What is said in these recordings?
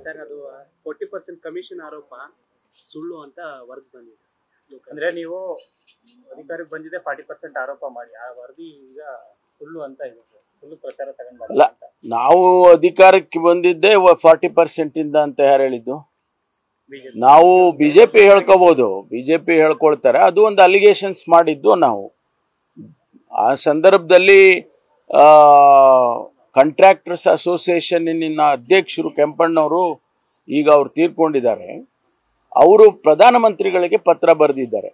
Sir ಅದು 40% commission ಆರೋಪ ಸುಳ್ಳು ಅಂತ ವರದಿ ಬಂದಿದೆ. ಅಂದ್ರೆ ನೀವು ಅಧಿಕಾರಕ್ಕೆ ಬಂದಿದೆ 40% ಆರೋಪ ಮಾಡಿ, ಆ ವರದಿ ಈಗ ಸುಳ್ಳು ಅಂತ ಇದೆ, ಸುಳ್ಳು ಪ್ರಚಾರ ತಗೊಂಡ. ನಾವು ಅಧಿಕಾರಕ್ಕೆ ಬಂದಿದ್ದೆ 40% ಇಂದ ಅಂತ ಯಾರು ಹೇಳಿದ್ದು? ನಾವು ಬಿಜೆಪಿ ಹೇಳ್ಕೋಬಹುದು, ಬಿಜೆಪಿ ಹೇಳ್ಕೊಳ್ತಾರೆ, ಅದು ಒಂದು ಅಲಿಗೇಷನ್ಸ್ ಮಾಡಿದ್ದು ನಾವು. ಆ ಸಂದರ್ಭದಲ್ಲಿ ಕಾಂಟ್ರಾಕ್ಟರ್ಸ್ ಅಸೋಸಿಯೇಷನ್ನಿನ ಅಧ್ಯಕ್ಷರು ಕೆಂಪಣ್ಣವರು, ಈಗ ಅವ್ರು ತೀರ್ಕೊಂಡಿದ್ದಾರೆ, ಅವರು ಪ್ರಧಾನಮಂತ್ರಿಗಳಿಗೆ ಪತ್ರ ಬರೆದಿದ್ದಾರೆ.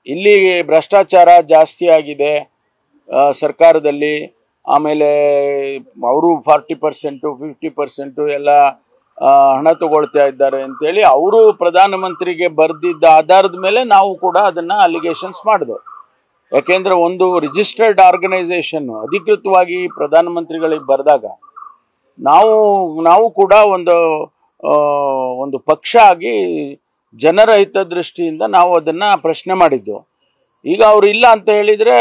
ಇಲ್ಲಿ ಭ್ರಷ್ಟಾಚಾರ ಜಾಸ್ತಿ ಆಗಿದೆ ಸರ್ಕಾರದಲ್ಲಿ, ಆಮೇಲೆ ಅವರು 40% 50% ಎಲ್ಲ ಹಣ ತಗೊಳ್ತಾ ಇದ್ದಾರೆ ಅಂತೇಳಿ ಅವರು ಪ್ರಧಾನಮಂತ್ರಿಗೆ ಬರೆದಿದ್ದ ಆಧಾರದ ಮೇಲೆ ನಾವು ಕೂಡ ಅದನ್ನು ಅಲಿಗೇಷನ್ಸ್ ಮಾಡಿದೆವು. ಯಾಕೆಂದರೆ ಒಂದು ರಿಜಿಸ್ಟರ್ಡ್ ಆರ್ಗನೈಸೇಷನ್ನು ಅಧಿಕೃತವಾಗಿ ಪ್ರಧಾನಮಂತ್ರಿಗಳಿಗೆ ಬರೆದಾಗ ನಾವು ಕೂಡ ಒಂದು ಪಕ್ಷ ಆಗಿ ಜನರ ಹಿತದೃಷ್ಟಿಯಿಂದ ನಾವು ಅದನ್ನು ಪ್ರಶ್ನೆ ಮಾಡಿದ್ದು. ಈಗ ಅವರು ಇಲ್ಲ ಅಂತ ಹೇಳಿದರೆ,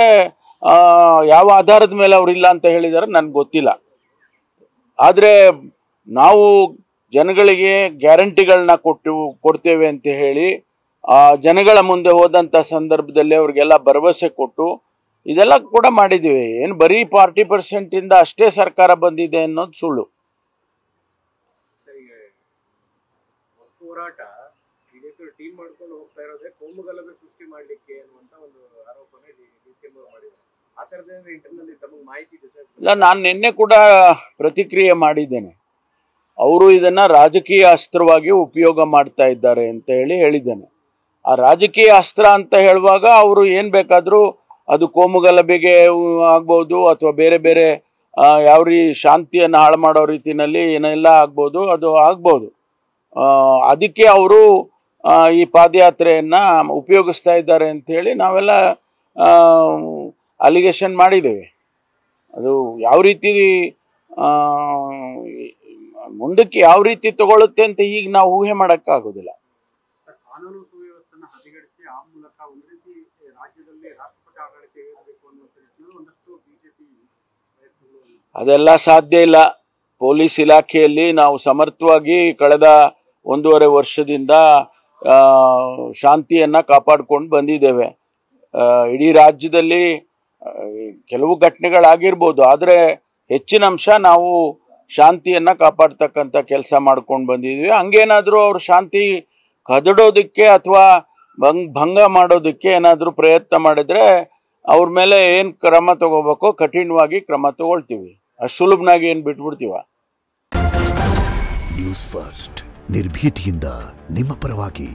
ಯಾವ ಆಧಾರದ ಮೇಲೆ ಅವರು ಇಲ್ಲ ಅಂತ ಹೇಳಿದ್ದಾರೆ ನನಗೆ ಗೊತ್ತಿಲ್ಲ. ಆದರೆ ನಾವು ಜನಗಳಿಗೆ ಗ್ಯಾರಂಟಿಗಳನ್ನ ಕೊಡ್ತೇವೆ ಅಂತ ಹೇಳಿ ಜನಗಳ ಮುಂದೆ ಹೋದಂಥ ಸಂದರ್ಭದಲ್ಲಿ ಅವ್ರಿಗೆಲ್ಲ ಭರವಸೆ ಕೊಟ್ಟು ಇದೆಲ್ಲ ಕೂಡ ಮಾಡಿದ್ದೀವಿ. ಏನು ಬರೀ 40% ಇಂದ ಅಷ್ಟೇ ಸರ್ಕಾರ ಬಂದಿದೆ ಅನ್ನೋದು ಸುಳ್ಳು. ಹೋರಾಟ ಬಿಜೆಪಿ ಟೀಮ್ ಮಾಡ್ಕೊಂಡು ಹೋಗ್ತಾ ಇರೋದೇ ಕೋಮುಗಲಭೆ ಸೃಷ್ಟಿ ಮಾಡಲಿಕ್ಕೆ ಅನ್ನುವಂತ ಒಂದು ಆರೋಪನೆ ಡಿಸಿಎಂ ಅವರು ಮಾಡಿದ್ದಾರೆ. ಆ ಥರದಿಂದ ಇಂಟರ್ನಲ್ಲಿ ತಮಗೆ ಮಾಹಿತಿ ಇದೆ ಸರ್? ಇಲ್ಲ, ನಾನು ನಿನ್ನೆ ಕೂಡ ಪ್ರತಿಕ್ರಿಯೆ ಮಾಡಿದ್ದೇನೆ. ಅವರು ಇದನ್ನು ರಾಜಕೀಯ ಅಸ್ತ್ರವಾಗಿ ಉಪಯೋಗ ಮಾಡ್ತಾ ಇದ್ದಾರೆ ಅಂತ ಹೇಳಿದ್ದೇನೆ. ಆ ರಾಜಕೀಯ ಅಸ್ತ್ರ ಅಂತ ಹೇಳುವಾಗ ಅವರು ಏನು ಬೇಕಾದರೂ, ಅದು ಕೋಮುಗಲಭೆಗೆ ಆಗ್ಬೋದು ಅಥವಾ ಬೇರೆ ಬೇರೆ ಯಾವ ಶಾಂತಿಯನ್ನು ಹಾಳು ಮಾಡೋ ರೀತಿಯಲ್ಲಿ ಏನೆಲ್ಲ ಆಗ್ಬೋದು, ಅದು ಆಗ್ಬೋದು. ಅದಕ್ಕೆ ಅವರು ಈ ಪಾದಯಾತ್ರೆಯನ್ನು ಉಪಯೋಗಿಸ್ತಾ ಇದ್ದಾರೆ ಅಂಥೇಳಿ ನಾವೆಲ್ಲ ಅಲಿಗೇಷನ್ ಮಾಡಿದ್ದೇವೆ. ಅದು ಯಾವ ರೀತಿ ಮುಂದಕ್ಕೆ ಯಾವ ರೀತಿ ತಗೊಳ್ಳುತ್ತೆ ಅಂತ ಈಗ ನಾವು ಊಹೆ ಮಾಡೋಕ್ಕಾಗೋದಿಲ್ಲ. ಕಾನೂನು ಸುವ್ಯವಸ್ಥೆಯನ್ನು ಹದಗೆಡಿಸಿ ಆ ಮೂಲಕ ಒಂದು ರೀತಿ ರಾಜ್ಯದಲ್ಲಿ ರಾಷ್ಟ್ರಪತಿ ಆಡಳಿತ ಇರಬೇಕು ಅನ್ನೋ ಒಂದಷ್ಟು ಬಿಜೆಪಿ ಪ್ರಯತ್ನಗಳು. ಅದೆಲ್ಲ ಸಾಧ್ಯ ಇಲ್ಲ. ಪೊಲೀಸ್ ಇಲಾಖೆಯಲ್ಲಿ ನಾವು ಸಮರ್ಥವಾಗಿ ಕಳೆದ 1.5 ವರ್ಷದಿಂದ ಶಾಂತಿಯನ್ನು ಕಾಪಾಡಿಕೊಂಡು ಬಂದಿದ್ದೇವೆ. ಇಡೀ ರಾಜ್ಯದಲ್ಲಿ ಕೆಲವು ಘಟನೆಗಳಾಗಿರ್ಬೋದು, ಆದರೆ ಹೆಚ್ಚಿನ ಅಂಶ ನಾವು ಶಾಂತಿಯನ್ನು ಕಾಪಾಡ್ತಕ್ಕಂಥ ಕೆಲಸ ಮಾಡ್ಕೊಂಡು ಬಂದಿದ್ವಿ. ಹಂಗೇನಾದರೂ ಅವರು ಶಾಂತಿ ಕದಡೋದಕ್ಕೆ ಅಥವಾ ಭಂಗ ಮಾಡೋದಕ್ಕೆ ಏನಾದರೂ ಪ್ರಯತ್ನ ಮಾಡಿದರೆ ಅವ್ರ ಮೇಲೆ ಏನು ಕ್ರಮ ತಗೋಬೇಕೋ ಕಠಿಣವಾಗಿ ಕ್ರಮ ತಗೊಳ್ತೀವಿ. ಅಷ್ಟು ಸುಲಭನಾಗಿ ಏನು ಬಿಟ್ಬಿಡ್ತೀವ? ನ್ಯೂಸ್ ಫಸ್ಟ್ ನಿರ್ಭೀತಿಯಿಂದ ನಿಮ್ಮ ಪರವಾಗಿ.